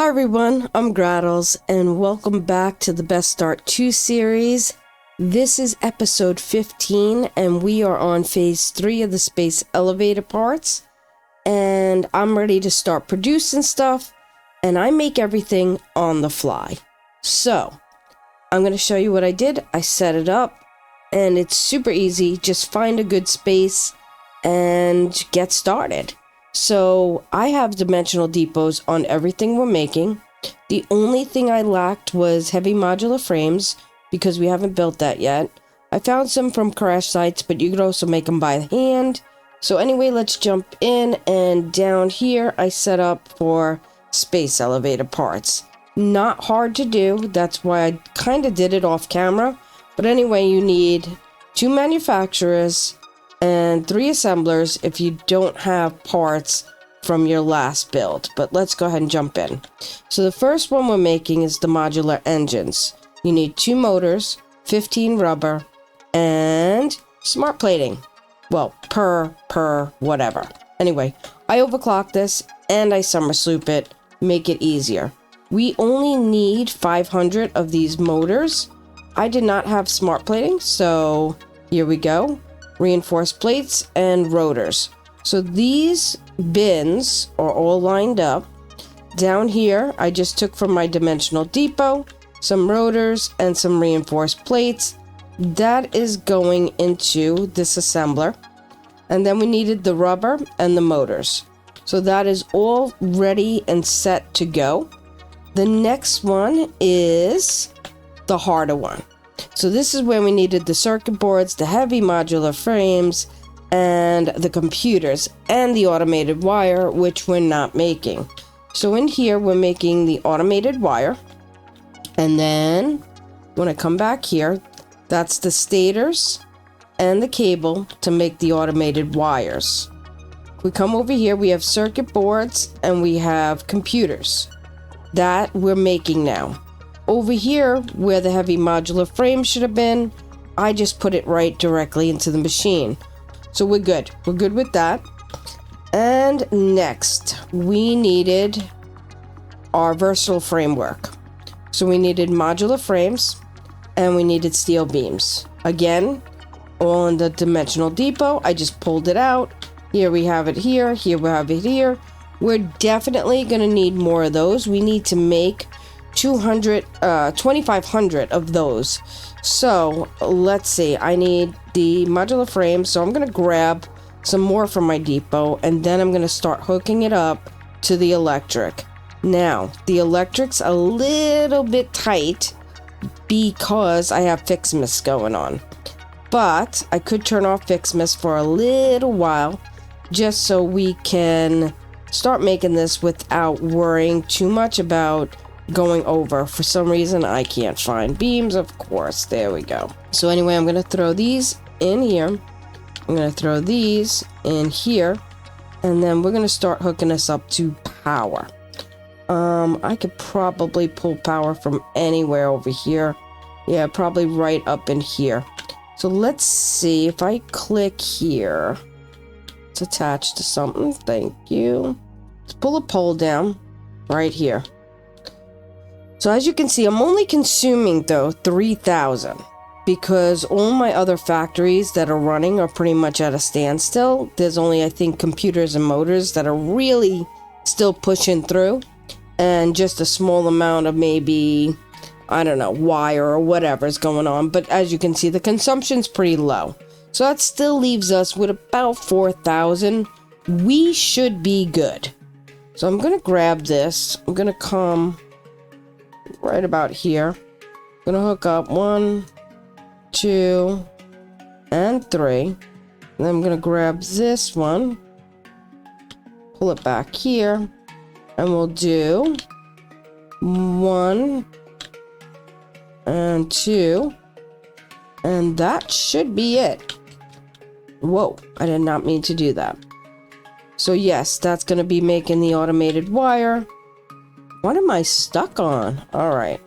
Hi everyone, I'm Grahtles, and welcome back to the Best Start 2 series. This is episode 15, and we are on phase 3 of the space elevator parts. And I'm ready to start producing stuff, and I make everything on the fly. So, I'm going to show you what I did. I set it up, and it's super easy. Just find a good space and get started. So I have dimensional depots on everything we're making. The only thing I lacked was heavy modular frames because we haven't built that yet. I found some from crash sites, but you could also make them by hand. So anyway, let's jump in, and down here I set up for space elevator parts. Not hard to do, that's why I kind of did it off camera. But anyway, you need 2 manufacturers and 3 assemblers if you don't have parts from your last build. But let's go ahead and jump in. So the first one we're making is the modular engines. You need 2 motors, 15 rubber, and smart plating. Well, per whatever. Anyway, I overclock this and I summer sloop it, make it easier. We only need 500 of these motors. I did not have smart plating, so here we go. Reinforced plates and rotors. So these bins are all lined up. Down here, I just took from my dimensional depot some rotors and some reinforced plates. That is going into this assembler. And then we needed the rubber and the motors. So that is all ready and set to go. The next one is the harder one. So this is where we needed the circuit boards, the heavy modular frames, and the computers, and the automated wire, which we're not making. So in here, we're making the automated wire. And then, when I come back here, that's the stators and the cable to make the automated wires. We come over here, we have circuit boards, and we have computers. That we're making now. Over here, where the heavy modular frame should have been, I just put it right directly into the machine. So we're good. We're good with that. And next, we needed our versatile framework. So we needed modular frames, and we needed steel beams. Again, all in the dimensional depot. I just pulled it out. Here we have it here. Here we have it here. We're definitely going to need more of those. We need to make 2,500 of those. So let's see, I need the modular frame, so I'm going to grab some more from my depot, and then I'm going to start hooking it up to the electric. Now, the electric's a little bit tight because I have Fixmas going on, but I could turn off Fixmas for a little while just so we can start making this without worrying too much about going over. For some reason, I can't find beams, of course. There we go. So anyway, I'm going to throw these in here. I'm going to throw these in here. And then we're going to start hooking this up to power. I could probably pull power from anywhere over here. Yeah, probably right up in here. So let's see if I click here. It's attached to something. Thank you. Let's pull a pole down right here. So as you can see, I'm only consuming, though, 3,000 because all my other factories that are running are pretty much at a standstill. There's only, I think, computers and motors that are really still pushing through, and just a small amount of maybe, I don't know, wire or whatever is going on. But as you can see, the consumption's pretty low. So that still leaves us with about 4,000. We should be good. So I'm going to grab this. I'm going to come right about here. I'm gonna hook up 1, 2, and 3. And then I'm gonna grab this one, pull it back here, and we'll do 1 and 2, and that should be it. Whoa, I did not mean to do that. So yes, that's gonna be making the automated wire. What am I stuck on? Alright.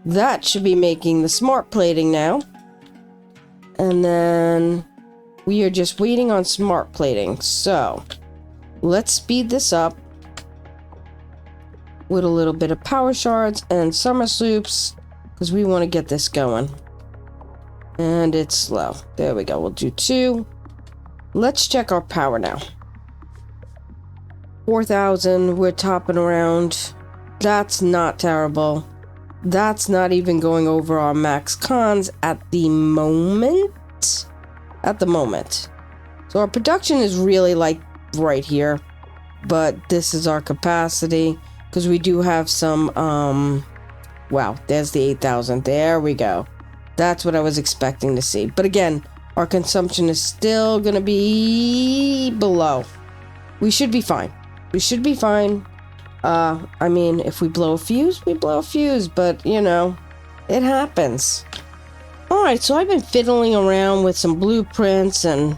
That should be making the smart plating now. And then we are just waiting on smart plating. So let's speed this up. with a little bit of power shards and summer soups because we want to get this going. And it's slow. There we go. We'll do 2. Let's check our power now. 4,000. We're topping around. That's not terrible. That's not even going over our max cons at the moment. So our production is really like right here. But this is our capacity. Because we do have some, wow, there's the 8,000. There we go. That's what I was expecting to see. But again, our consumption is still going to be below. We should be fine. We should be fine. I mean, if we blow a fuse, we blow a fuse. But, you know, it happens. Alright, so I've been fiddling around with some blueprints and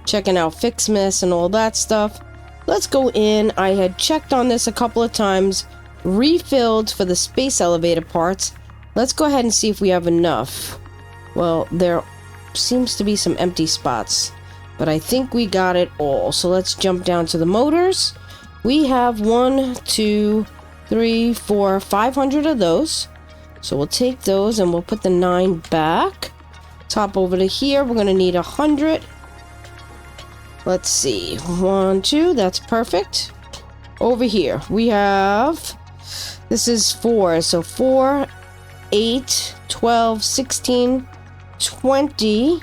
checking out Fixmas and all that stuff. Let's go in. I had checked on this a couple of times, refilled for the space elevator parts. Let's go ahead and see if we have enough. Well, there seems to be some empty spots, but I think we got it all. So let's jump down to the motors. We have 1, 2, 3, 4, 500 of those. So we'll take those and we'll put the 9 back. Top over to here, we're going to need 100. Let's see. 1, 2. That's perfect. Over here, we have... This is 4. So 4, 8, 12, 16, 20,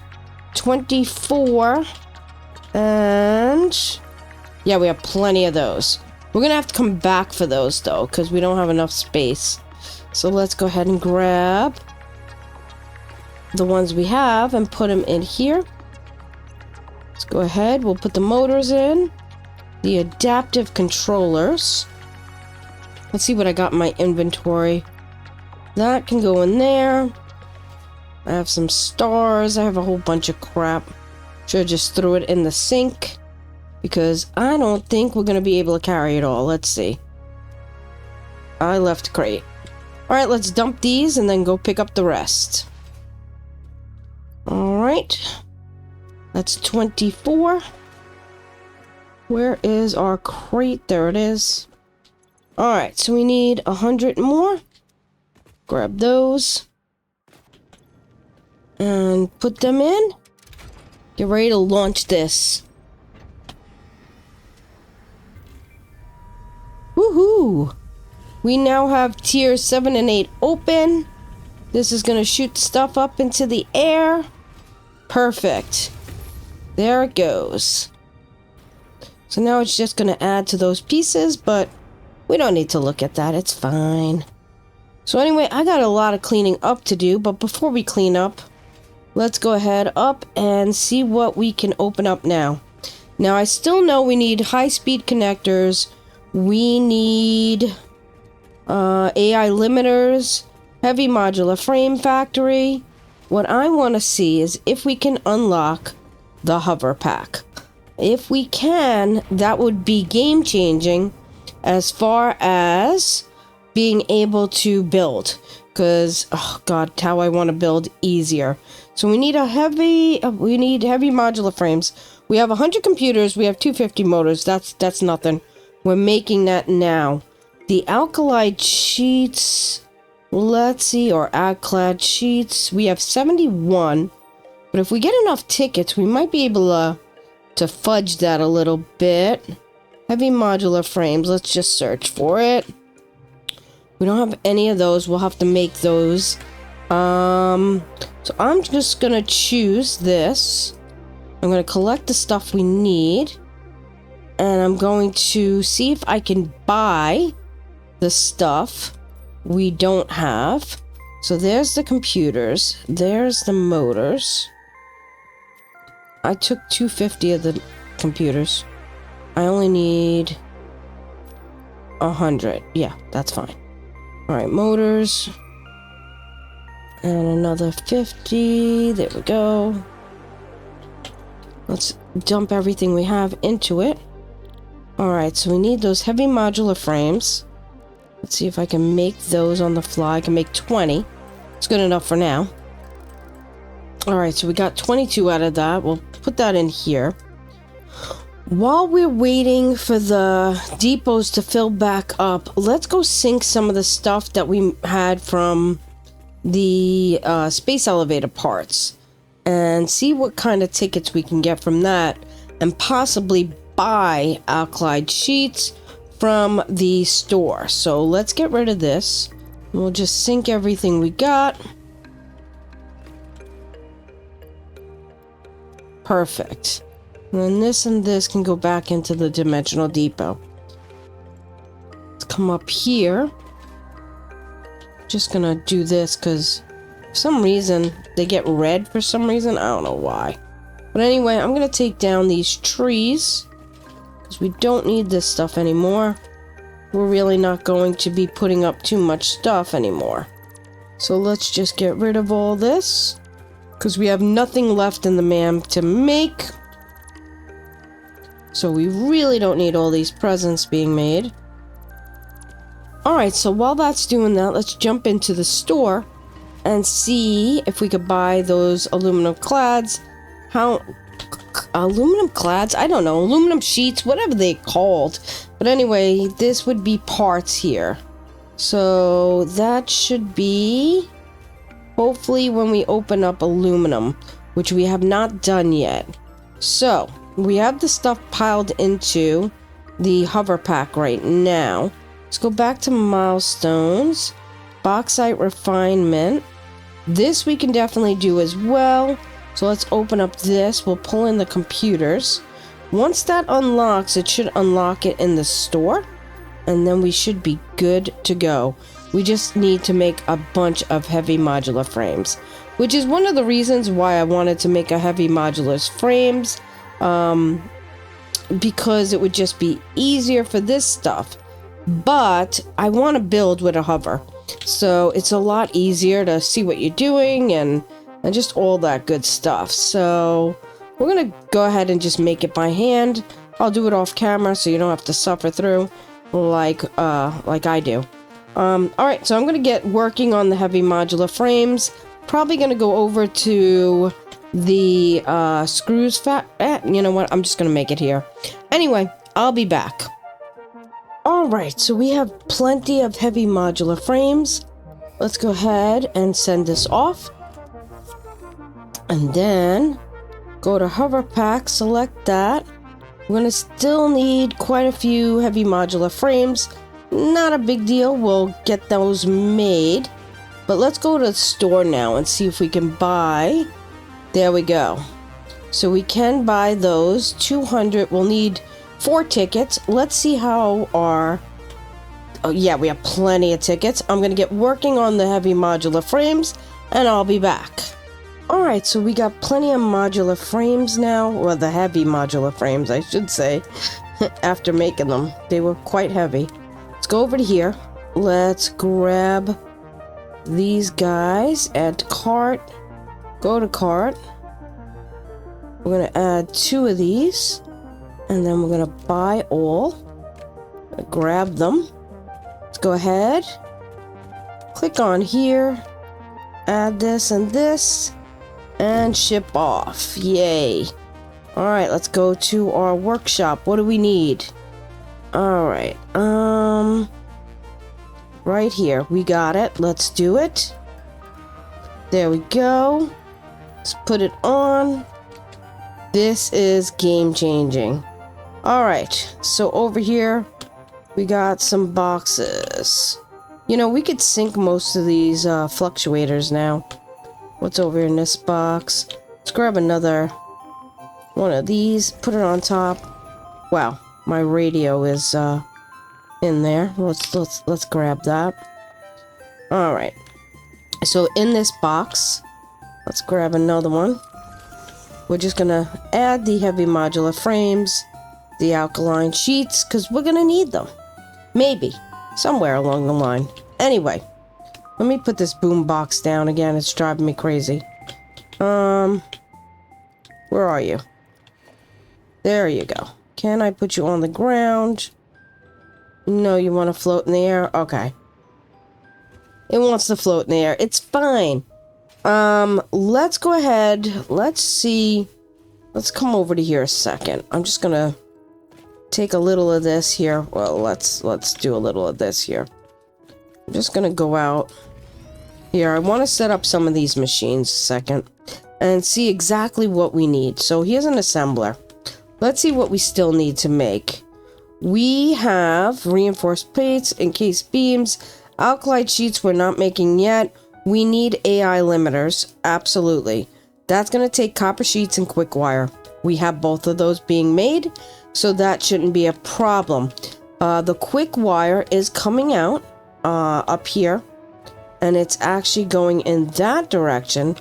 24. And... yeah, we have plenty of those. We're going to have to come back for those, though, because we don't have enough space. So let's go ahead and grab the ones we have and put them in here. Let's go ahead. We'll put the motors in. The adaptive controllers. Let's see what I got in my inventory. That can go in there. I have some stars. I have a whole bunch of crap. Should have just threw it in the sink. Because I don't think we're going to be able to carry it all. Let's see. I left a crate. Alright, let's dump these and then go pick up the rest. Alright. That's 24. Where is our crate? There it is. Alright, so we need 100 more. Grab those. And put them in. Get ready to launch this. Woohoo! We now have tiers 7 and 8 open. This is going to shoot stuff up into the air. Perfect. There it goes. So now it's just going to add to those pieces, but we don't need to look at that. It's fine. So anyway, I got a lot of cleaning up to do, but before we clean up, let's go ahead up and see what we can open up now. Now, I still know we need high-speed connectors. We need AI limiters, heavy modular frame factory. What I want to see is if we can unlock the hover pack. If we can, that would be game-changing as far as being able to build. Because, oh god, how I want to build easier. So we need heavy modular frames. We have 100 computers. We have 250 motors. That's nothing. We're making that now. The alkali sheets, let's see, or alclad sheets. We have 71. But if we get enough tickets, we might be able to fudge that a little bit. Heavy modular frames. Let's just search for it. We don't have any of those. We'll have to make those. So I'm just gonna choose this. I'm gonna collect the stuff we need. And I'm going to see if I can buy the stuff we don't have. So there's the computers. There's the motors. I took 250 of the computers. I only need 100. Yeah, that's fine. Alright, motors. And another 50. There we go. Let's dump everything we have into it. Alright, so we need those heavy modular frames. Let's see if I can make those on the fly. I can make 20. It's good enough for now. Alright, so we got 22 out of that. We'll put that in here. While we're waiting for the depots to fill back up, let's go sync some of the stuff that we had from the space elevator parts and see what kind of tickets we can get from that, and possibly buy alkali sheets from the store. So let's get rid of this. We'll just sync everything we got. Perfect. And this can go back into the dimensional depot. Let's come up here. Just gonna do this because for some reason they get red for some reason. I don't know why. But anyway, I'm gonna take down these trees because we don't need this stuff anymore. We're really not going to be putting up too much stuff anymore. So let's just get rid of all this because we have nothing left in the MAM to make. So we really don't need all these presents being made. Alright, so while that's doing that, let's jump into the store and see if we could buy those aluminum clads. Aluminum clads? I don't know. Aluminum sheets, whatever they're called. But anyway, this would be parts here. So that should be hopefully when we open up aluminum, which we have not done yet. So we have the stuff piled into the hover pack right now. Let's go back to milestones, bauxite refinement. This we can definitely do as well. So let's open up this. We'll pull in the computers. Once that unlocks, it should unlock it in the store. And then we should be good to go. We just need to make a bunch of heavy modular frames, which is one of the reasons why I wanted to make a heavy modular frames. Because it would just be easier for this stuff. But I want to build with a hover, so it's a lot easier to see what you're doing and just all that good stuff. So we're gonna go ahead and just make it by hand. I'll do it off camera so you don't have to suffer through like I do. Alright, so I'm gonna get working on the heavy modular frames. Probably gonna go over to the screws you know what, I'm just gonna make it here. Anyway, I'll be back. Alright, so we have plenty of heavy modular frames. Let's go ahead and send this off. And then go to hover pack, select that. We're gonna still need quite a few heavy modular frames. Not a big deal, we'll get those made. But let's go to the store now and see if we can buy. There we go. So we can buy those 200. We'll need 4 tickets. Let's see how our... Oh yeah, we have plenty of tickets. I'm gonna get working on the heavy modular frames and I'll be back. Alright, so we got plenty of modular frames now, or the heavy modular frames I should say. After making them, they were quite heavy. Let's go over to here. Let's grab these guys, add to cart, go to cart. We're gonna add 2 of these, and then we're gonna buy all. Grab them. Let's go ahead, click on here, add this and this, and ship off. Yay. Alright, let's go to our workshop. What do we need? Alright, right here. We got it. Let's do it. There we go. Let's put it on. This is game changing. Alright, so over here we got some boxes. You know, we could sync most of these fluctuators now. What's over in this box? Let's grab another one of these, put it on top. Wow, my radio is in there. Let's grab that. All right. So in this box, let's grab another one. We're just gonna add the heavy modular frames, the alkaline sheets, because we're gonna need them. Maybe somewhere along the line. Anyway, let me put this boom box down again. It's driving me crazy. Where are you? There you go. Can I put you on the ground? No, you want to float in the air? Okay. It wants to float in the air. It's fine. Let's go ahead. Let's see. Let's come over to here a second. I'm just gonna take a little of this here. Well, let's do a little of this here. I'm just gonna go out here. I want to set up some of these machines a second and see exactly what we need. So here's an assembler. Let's see what we still need to make. We have reinforced plates, encased beams, alkali sheets we're not making yet. We need AI limiters, absolutely. That's going to take copper sheets and quick wire. We have both of those being made, so that shouldn't be a problem. The quick wire is coming out up here, and it's actually going in that direction,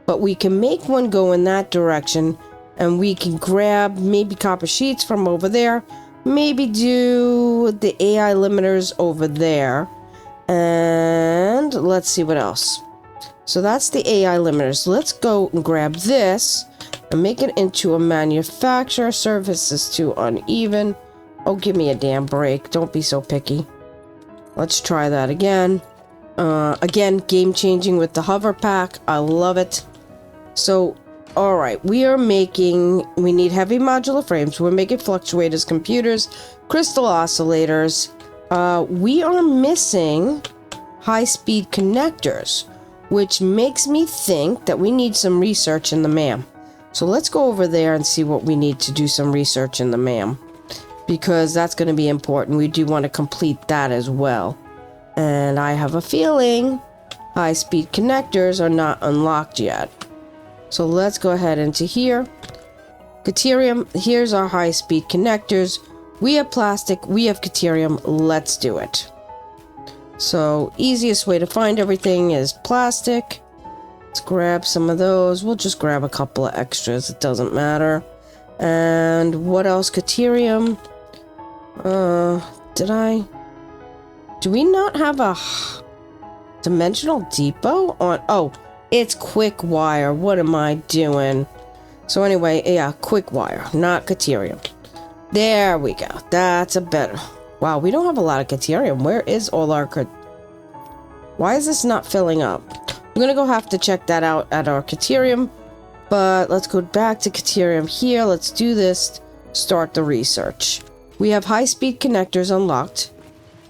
but we can make one go in that direction, and we can grab maybe copper sheets from over there, maybe do the AI limiters over there, and let's see what else. So that's the AI limiters. Let's go and grab this and make it into a manufacturer. Surface is too uneven. Oh, give me a damn break. Don't be so picky. Let's try that again. Again, game changing with the hover pack. I love it. So, all right, we need heavy modular frames. We're making fluctuators, computers, crystal oscillators. We are missing high-speed connectors, which makes me think that we need some research in the MAM. So let's go over there and see what we need to do some research in the MAM, because that's going to be important. We do want to complete that as well. And I have a feeling high-speed connectors are not unlocked yet. So let's go ahead into here. Caterium, here's our high-speed connectors. We have plastic, we have Caterium, let's do it. So, easiest way to find everything is plastic. Let's grab some of those. We'll just grab a couple of extras, it doesn't matter. And what else? Caterium. Do we not have a dimensional depot on? Oh, it's quick wire. What am I doing? So anyway, yeah, quick wire, not Caterium. There we go. That's a better. Wow, we don't have a lot of Caterium. Where is all our Why is this not filling up? I'm gonna have to check that out at our Caterium. But let's go back to Caterium here. Let's do this. Start the research. We have high-speed connectors unlocked.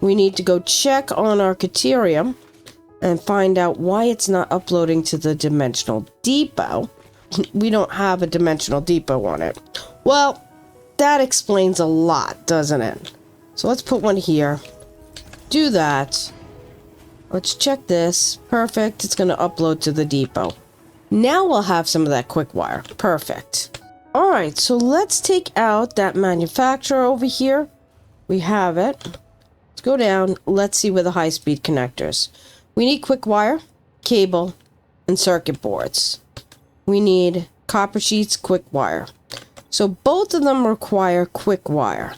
We need to go check on our Caterium and find out why it's not uploading to the dimensional depot. We don't have a dimensional depot on it. Well, that explains a lot, doesn't it? So let's put one here. Do that. Let's check this. Perfect. It's going to upload to the depot. Now we'll have some of that quick wire. Perfect. All right, so let's take out that manufacturer over here. We have it. Let's go down. Let's see where the high-speed connectors. We need quick wire, cable, and circuit boards. We need copper sheets, quick wire. So both of them require quick wire.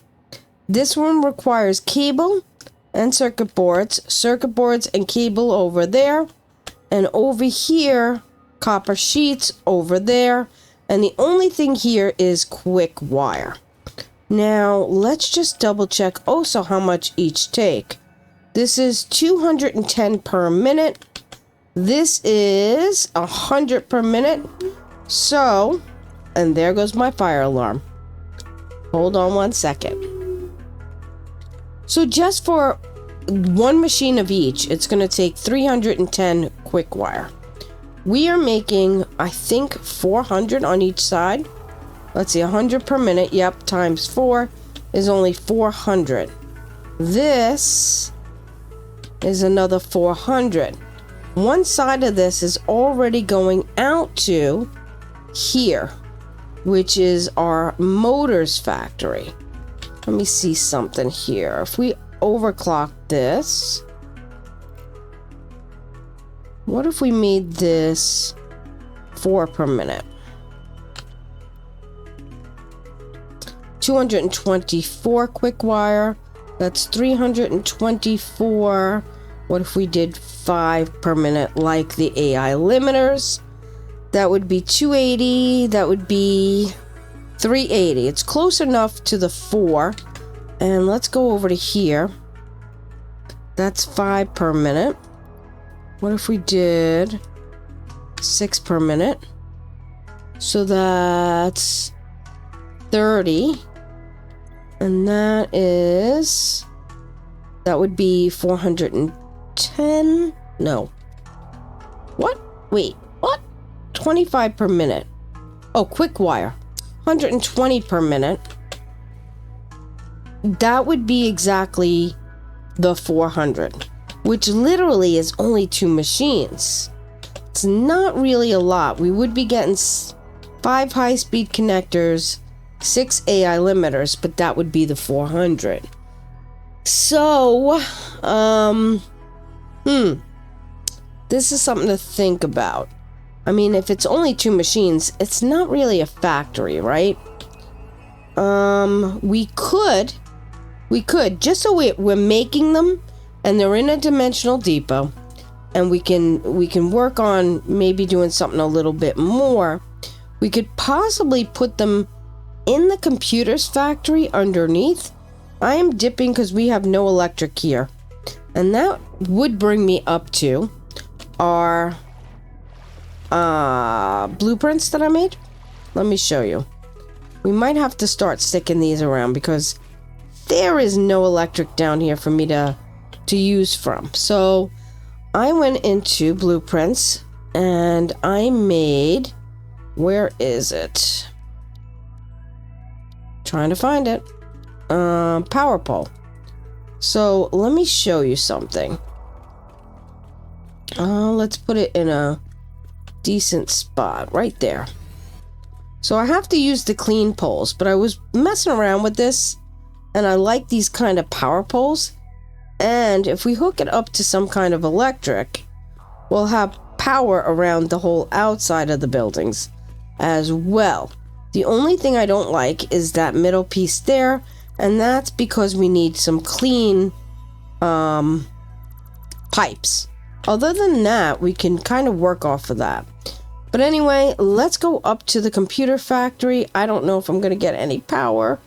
This one requires cable and circuit boards and cable over there, and over here copper sheets over there, and the only thing here is quick wire. Now let's just double check also how much each take. This is 210 per minute. This is 100 per minute. So, and there goes my fire alarm. Hold on one second. So just for one machine of each, it's going to take 310 quick wire. We are making, I think, 400 on each side. Let's see, 100 per minute. Yep, times 4 is only 400. This is another 400. One side of this is already going out to here, which is our motors factory. Let me see something here. If we overclock this, what if we made this 4 per minute? 224 quick wire. That's 324. What if we did 5 per minute like the AI limiters? That would be 280. That would be 380. It's close enough to the 4. And let's go over to here. That's 5 per minute. What if we did 6 per minute? So that's 30. And that would be 410. No. What? Wait, what? 25 per minute. Oh, quick wire. 120 per minute. That would be exactly the 400, which literally is only 2 machines. It's not really a lot. We would be getting 5 high-speed connectors, 6 AI limiters, but that would be the 400. So, this is something to think about. I mean, if it's only 2 machines, it's not really a factory, right? We could, just so we're making them, and they're in a dimensional depot, and we can work on maybe doing something a little bit more. We could possibly put them in the computer's factory underneath. I am dipping because we have no electric here, and that would bring me up to our blueprints that I made. Let me show you. We might have to start sticking these around because there is no electric down here for me to use from. So I went into blueprints and I made, where is it? Trying to find it. Power pole. So let me show you something. Let's put it in a decent spot right there. So I have to use the clean poles, but I was messing around with this and I like these kind of power poles. And if we hook it up to some kind of electric, we'll have power around the whole outside of the buildings as well. The only thing I don't like is that middle piece there, and that's because we need some clean pipes. Other than that, we can kind of work off of that. But anyway, let's go up to the computer factory. I don't know if I'm going to get any power.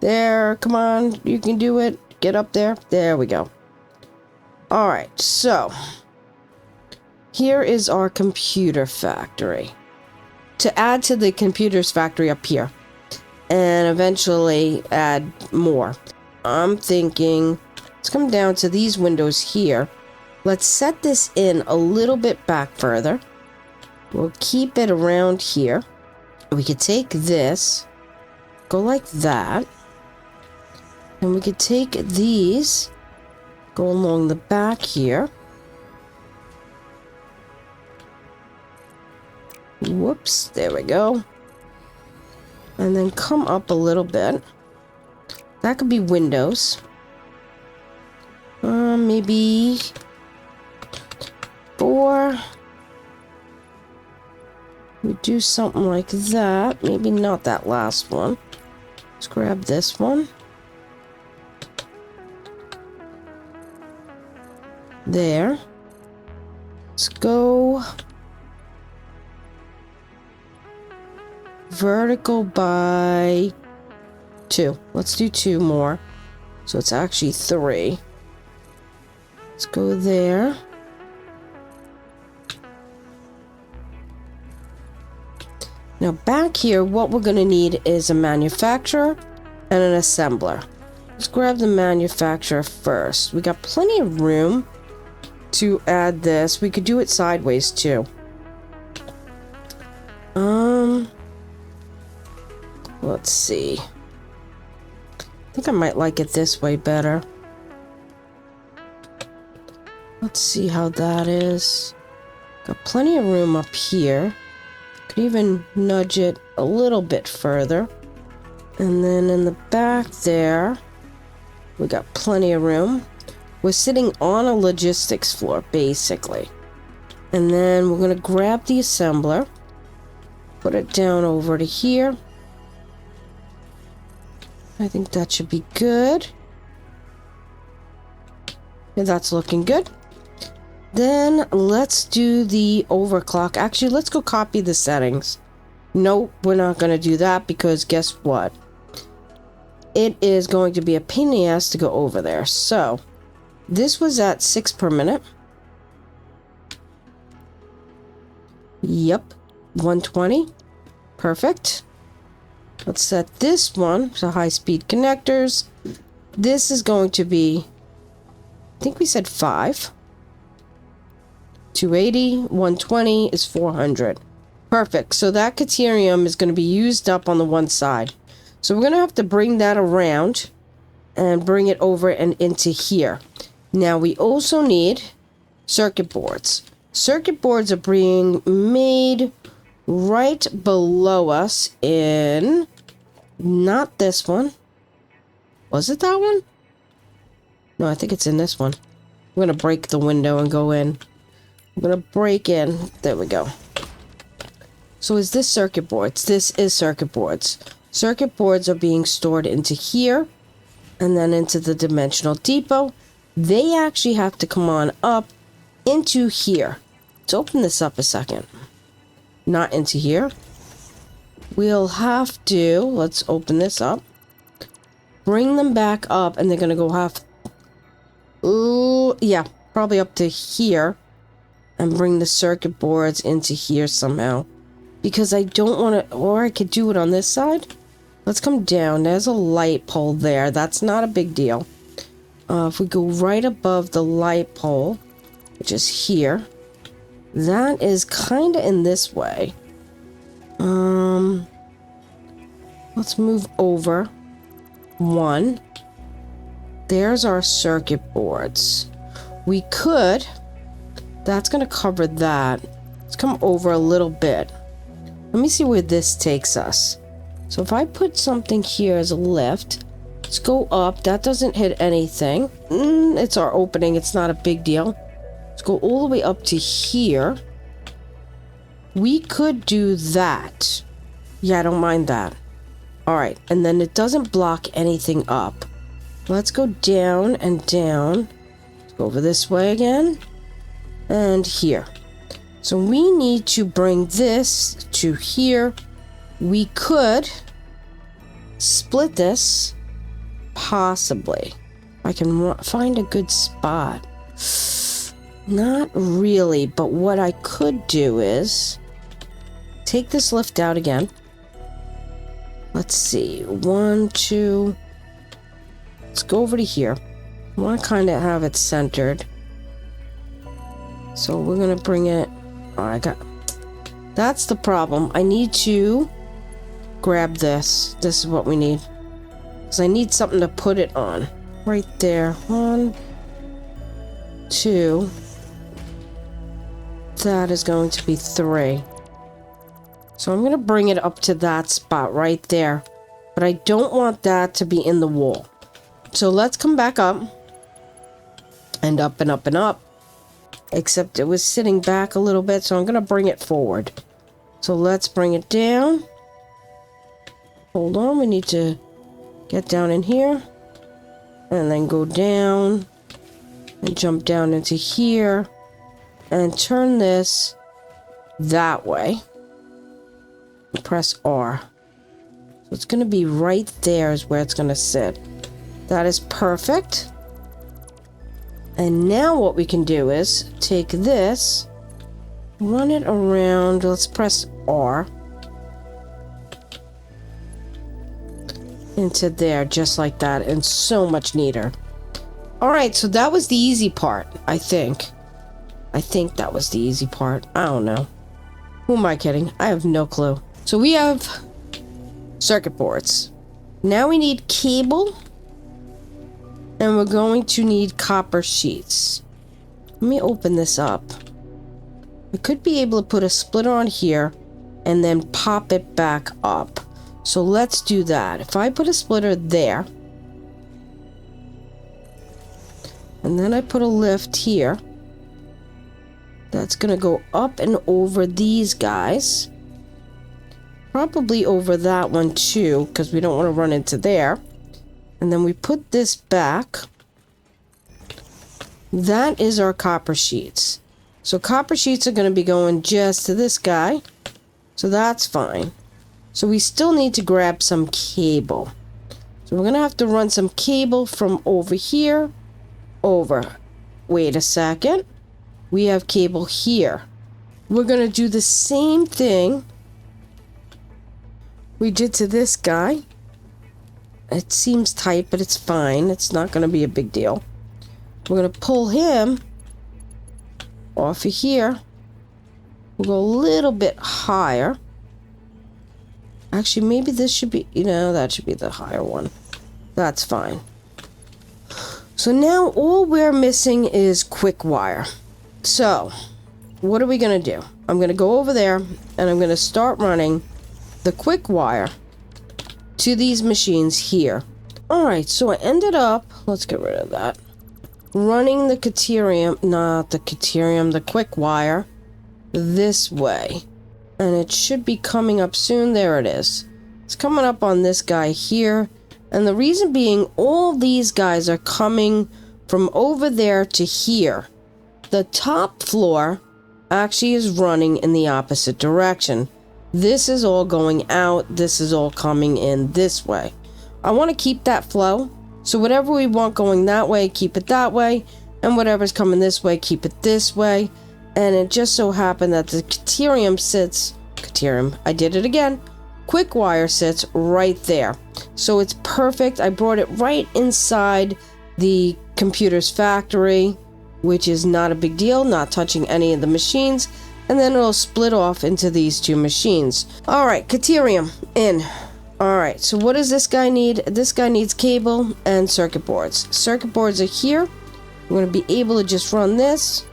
There, come on, you can do it. Get up there. There we go. All right, so here is our computer factory. To add to the computer's factory up here and eventually add more, I'm thinking let's come down to these windows here. Let's set this in a little bit back further. We'll keep it around here. We could take this, go like that. And we could take these, go along the back here. Whoops, there we go. And then come up a little bit. That could be windows. Maybe 4. We do something like that. Maybe not that last one. Let's grab this one. There. Let's go vertical by 2. Let's do 2 more. So it's actually 3. Let's go there. Now back here, what we're going to need is a manufacturer and an assembler. Let's grab the manufacturer first. We got plenty of room to add this. We could do it sideways too. Let's see. I think I might like it this way better. Let's see how that is. Got plenty of room up here. Could even nudge it a little bit further. And then in the back there, we got plenty of room. We're sitting on a logistics floor, basically. And then we're going to grab the assembler, put it down over to here. I think that should be good. Yeah, that's looking good. Then let's do the overclock. Actually, let's go copy the settings. Nope, we're not going to do that because guess what? It is going to be a pain in the ass to go over there. So, this was at 6 per minute. Yep, 120. Perfect. Let's set this one to high-speed connectors. This is going to be, I think we said 5. 280, 120 is 400. Perfect. So that Caterium is going to be used up on the one side. So we're going to have to bring that around and bring it over and into here. Now we also need circuit boards. Circuit boards are being made right below us in, not this one. Was it that one? No, I think it's in this one. I'm going to break the window and go in. I'm going to break in. There we go. So is this circuit boards? This is circuit boards. Circuit boards are being stored into here and then into the dimensional depot. They actually have to come on up into here. Let's open this up a second. Not into here. We'll have to, let's open this up. Bring them back up and they're going to go yeah, probably up to here. And bring the circuit boards into here somehow. Because I don't want to, or I could do it on this side. Let's come down. There's a light pole there. That's not a big deal. If we go right above the light pole, which is here, that is kind of in this way. Let's move over 1. There's our circuit boards. We could, that's going to cover that. Let's come over a little bit. Let me see where this takes us. So if I put something here as a lift, let's go up. That doesn't hit anything. It's our opening. It's not a big deal. Let's go all the way up to here. We could do that. Yeah, I don't mind that. All right. And then it doesn't block anything up. Let's go down and down. Let's go over this way again. And here. So we need to bring this to here. We could split this, possibly. I can find a good spot. Not really, but what I could do is take this lift out again. Let's see, 1, 2. Let's go over to here. I want to kind of have it centered. So we're going to bring it. Oh, that's the problem. I need to grab this. This is what we need. Because I need something to put it on. Right there. 1, 2. That is going to be 3. So I'm going to bring it up to that spot right there. But I don't want that to be in the wall. So let's come back up. And up and up and up. Except it was sitting back a little bit, so I'm going to bring it forward. So let's bring it down. Hold on, we need to get down in here. And then go down. And jump down into here. And turn this that way. And press R. So it's going to be right there is where it's going to sit. That is perfect. And now what we can do is take this, run it around. Let's press R. Into there, just like that, and so much neater. Alright, so that was the easy part, I think. I think that was the easy part. I don't know. Who am I kidding? I have no clue. So we have circuit boards. Now we need cable. And we're going to need copper sheets. Let me open this up. I could be able to put a splitter on here and then pop it back up. So let's do that. If I put a splitter there, and then I put a lift here, that's going to go up and over these guys. Probably over that one too, because we don't want to run into there. And then we put this back. That is our copper sheets. So copper sheets are going to be going just to this guy. So that's fine. So we still need to grab some cable. So we're going to have to run some cable from over here over. Wait a second. We have cable here. We're going to do the same thing. we did to this guy. It seems tight, but it's fine. It's not going to be a big deal. We're going to pull him off of here. We'll go a little bit higher. Actually, maybe this should be, that should be the higher one. That's fine. So now all we're missing is quick wire. So, what are we going to do? I'm going to go over there and I'm going to start running the quick wire to these machines here. Alright, so I ended up, let's get rid of that, running the the quick wire this way. And it should be coming up soon. There it is. It's coming up on this guy here. And the reason being, all these guys are coming from over there to here. The top floor actually is running in the opposite direction. This is all going out. This is all coming in this way. I want to keep that flow. So whatever we want going that way, keep it that way. And whatever's coming this way, keep it this way. And it just so happened that the I did it again. Quick wire sits right there. So it's perfect. I brought it right inside the computer's factory, which is not a big deal, not touching any of the machines. And then it'll split off into these two machines. All right, Caterium in. All right, so what does this guy need? This guy needs cable and circuit boards. Circuit boards are here. We're going to be able to just run this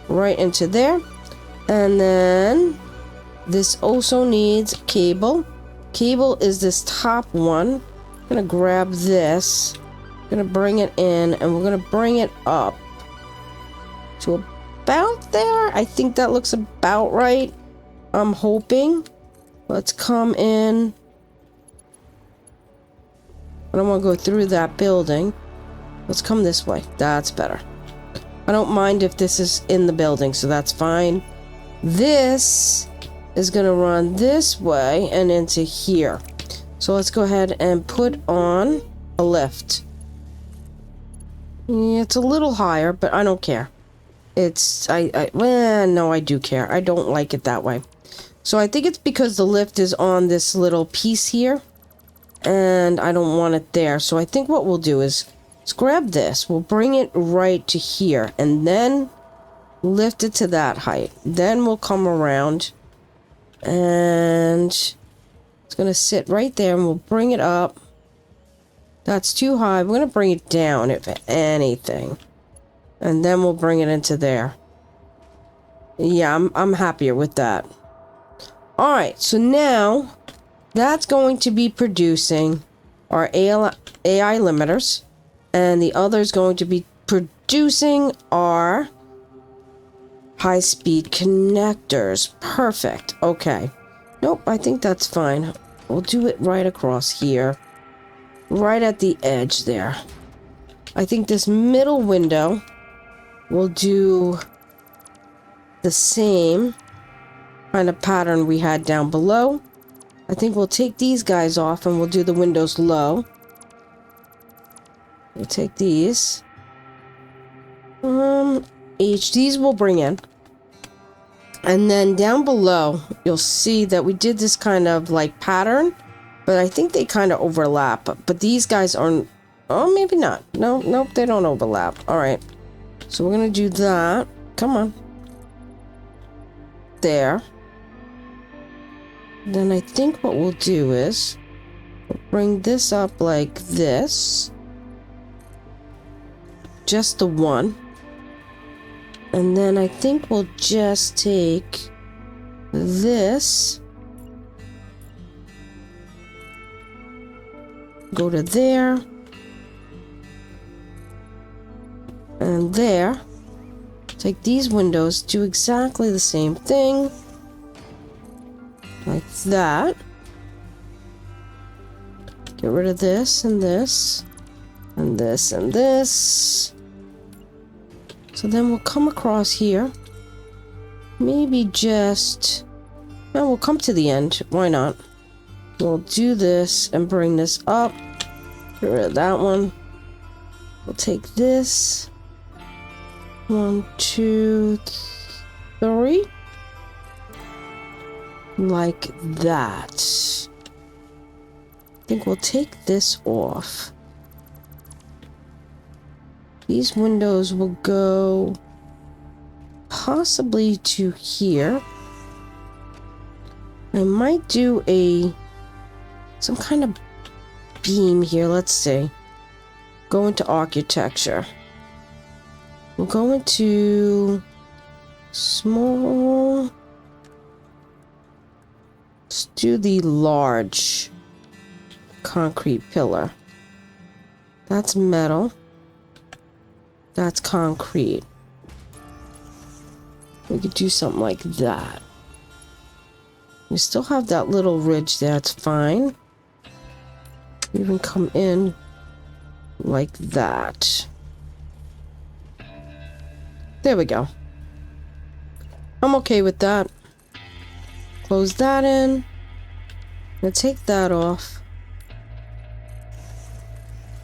right into there. And then this also needs cable. Cable is this top one. I'm going to grab this. I'm going to bring it in and we're going to bring it up to about there. I think that looks about right. I'm hoping. Let's come in. I don't want to go through that building. Let's come this way. That's better. I don't mind if this is in the building, so that's fine. This is going to run this way and into here. So let's go ahead and put on a lift. Yeah, it's a little higher, but I don't care. No, I do care. I don't like it that way. So I think it's because the lift is on this little piece here. And I don't want it there. So I think what we'll do is let's grab this. We'll bring it right to here. And then lift it to that height. Then we'll come around. And it's going to sit right there. And we'll bring it up. That's too high. We're going to bring it down, if anything. And then we'll bring it into there. Yeah, I'm happier with that. Alright, so now that's going to be producing our AI limiters. And the other is going to be producing our high-speed connectors. Perfect. Okay. Nope, I think that's fine. We'll do it right across here. Right at the edge there. I think this middle window will do the same kind of pattern we had down below. I think we'll take these guys off and we'll do the windows low. We'll take these. These we'll bring in. And then down below, you'll see that we did this kind of like pattern, but I think they kind of overlap. But these guys aren't, oh, maybe not. Nope, they don't overlap. All right. So we're going to do that. Come on. There. Then I think what we'll do is we'll bring this up like this. Just the one. And then I think we'll just take this. Go to there. And there. Take these windows, do exactly the same thing. Like that. Get rid of this and this. And this and this. So then we'll come across here. Maybe just... well, we'll come to the end. Why not? We'll do this and bring this up. Get rid of that one. We'll take this. 1, 2, 3. Like that. think we'll take this off. These windows will go possibly to here. I might do some kind of beam here. Let's see. Go into architecture. We'll go into small. Let's do the large concrete pillar. That's metal. That's concrete. We could do something like that. We still have that little ridge there. That's fine. Even come in like that. There we go. I'm okay with that. Close that in. Now take that off.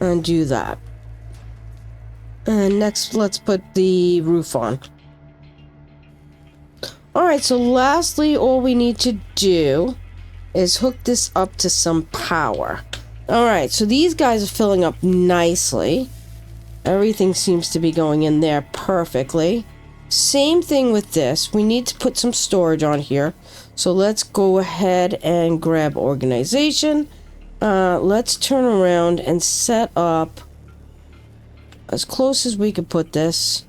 And do that. And next, let's put the roof on. Alright, so lastly, all we need to do is hook this up to some power. Alright, so these guys are filling up nicely. Everything seems to be going in there perfectly. Same thing with this. We need to put some storage on here. So let's go ahead and grab organization. Let's turn around and set up as close as we could put this.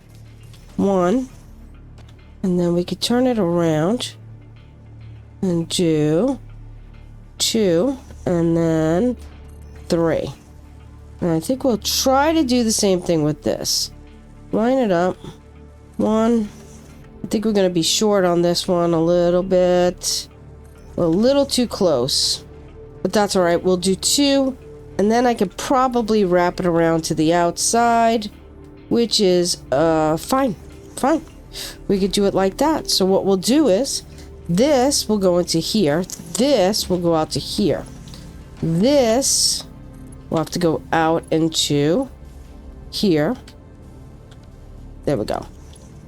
1. And then we could turn it around and do 2 and then 3. And I think we'll try to do the same thing with this. Line it up. 1. I think we're going to be short on this one a little bit. A little too close. But that's alright. We'll do 2. And then I could probably wrap it around to the outside. Which is, fine. Fine. We could do it like that. So what we'll do is, this will go into here. This will go out to here. This will have to go out into here. There we go.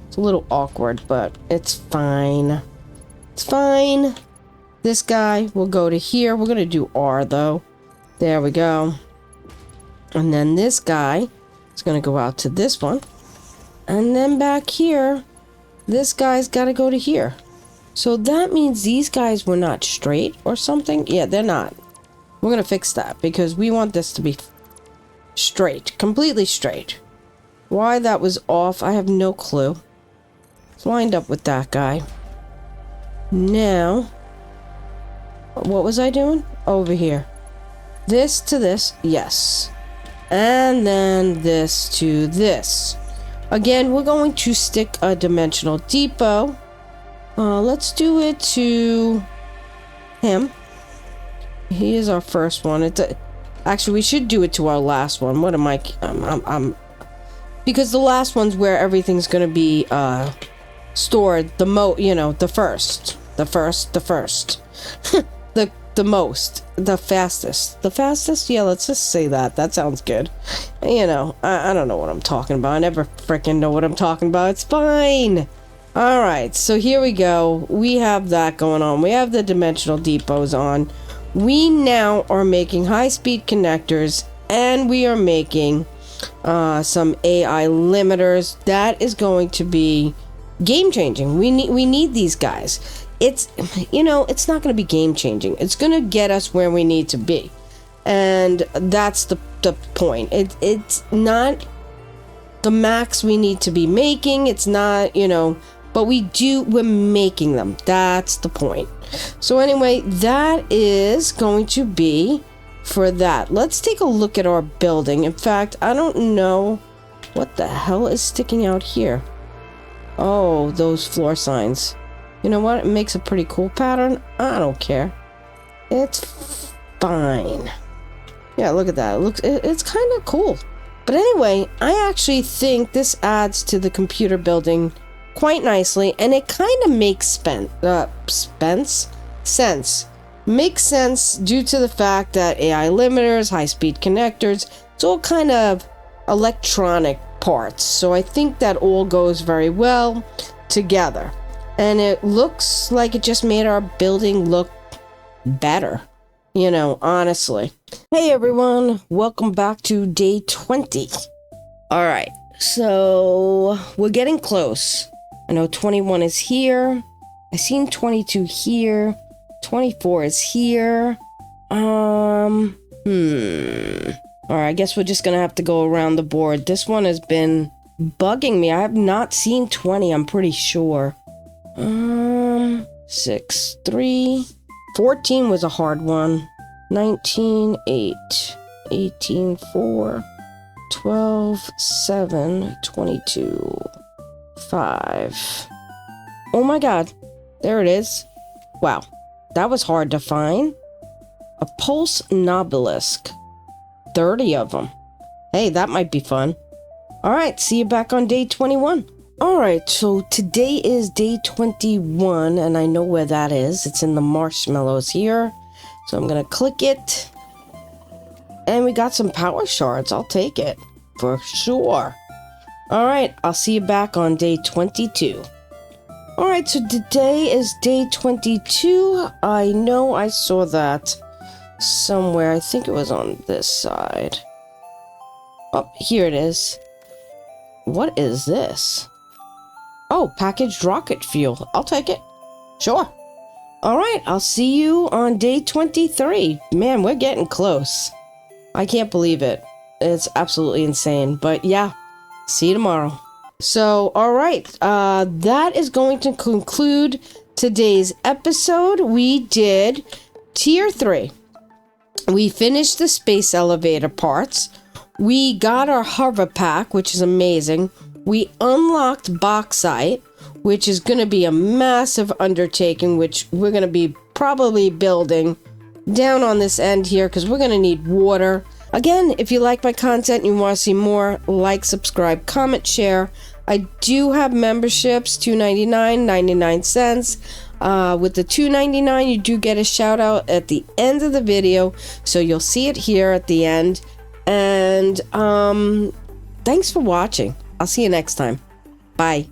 It's a little awkward, but it's fine. It's fine. This guy will go to here. We're going to do R, though. There we go. And then this guy is going to go out to this one. And then back here, this guy's got to go to here. So that means these guys were not straight or something. Yeah, they're not. We're going to fix that because we want this to be straight. Completely straight. Why that was off, I have no clue. It's lined up with that guy. Now, what was I doing? Over here. This to this, yes. And then this to this. Again, we're going to stick a dimensional depot. Let's do it to him. He is our first one. Actually, we should do it to our last one. What am I? Because the last one's where everything's gonna be stored. The first. The most, the fastest. Yeah, let's just say that. That sounds good. I don't know what I'm talking about. I never freaking know what I'm talking about. It's fine. All right, so here we go. We have that going on. We have the dimensional depots on. We now are making high-speed connectors, and we are making some AI limiters. That is going to be game-changing. We need these guys. It's not going to be game-changing. It's going to get us where we need to be. And that's the point. It's not the max we need to be making. It's not, but we're making them. That's the point. So anyway, that is going to be for that. Let's take a look at our building. In fact, I don't know what the hell is sticking out here. Oh, those floor signs. You know what? It makes a pretty cool pattern. I don't care. It's fine. Yeah, look at that. It's kind of cool. But anyway, I actually think this adds to the computer building quite nicely, and it kind of makes sense. Makes sense due to the fact that AI limiters, high-speed connectors, it's all kind of electronic parts. So I think that all goes very well together. And it looks like it just made our building look better. You know, honestly. Hey everyone, welcome back to day 20. All right, so we're getting close. I know 21 is here. I seen 22 here. 24 is here. All right, I guess we're just gonna have to go around the board. This one has been bugging me. I have not seen 20, I'm pretty sure. 6, 3. 14 was a hard one. 19, 8. 18, 4. 12, 7. 22. 5. Oh my god. There it is. Wow. That was hard to find. A pulse obelisk. 30 of them. Hey, that might be fun. Alright, see you back on day 21. Alright, so today is day 21, and I know where that is. It's in the marshmallows here. So I'm gonna click it. And we got some power shards. I'll take it. For sure. Alright, I'll see you back on day 22. Alright, so today is day 22. I know I saw that somewhere. I think it was on this side. Oh, here it is. What is this? Oh, packaged rocket fuel. I'll take it. Sure. All right, I'll see you on day 23. Man, we're getting close. I can't believe it. It's absolutely insane. But yeah, see you tomorrow. So, all right, that is going to conclude today's episode. We did Tier 3. We finished the space elevator parts. We got our hover pack, which is amazing. We unlocked bauxite, which is going to be a massive undertaking, which we're going to be probably building down on this end here because we're going to need water. Again, if you like my content and you want to see more, like, subscribe, comment, share. I do have memberships, $2.99, 99 cents. With the $2.99, you do get a shout out at the end of the video, so you'll see it here at the end. And thanks for watching. I'll see you next time. Bye.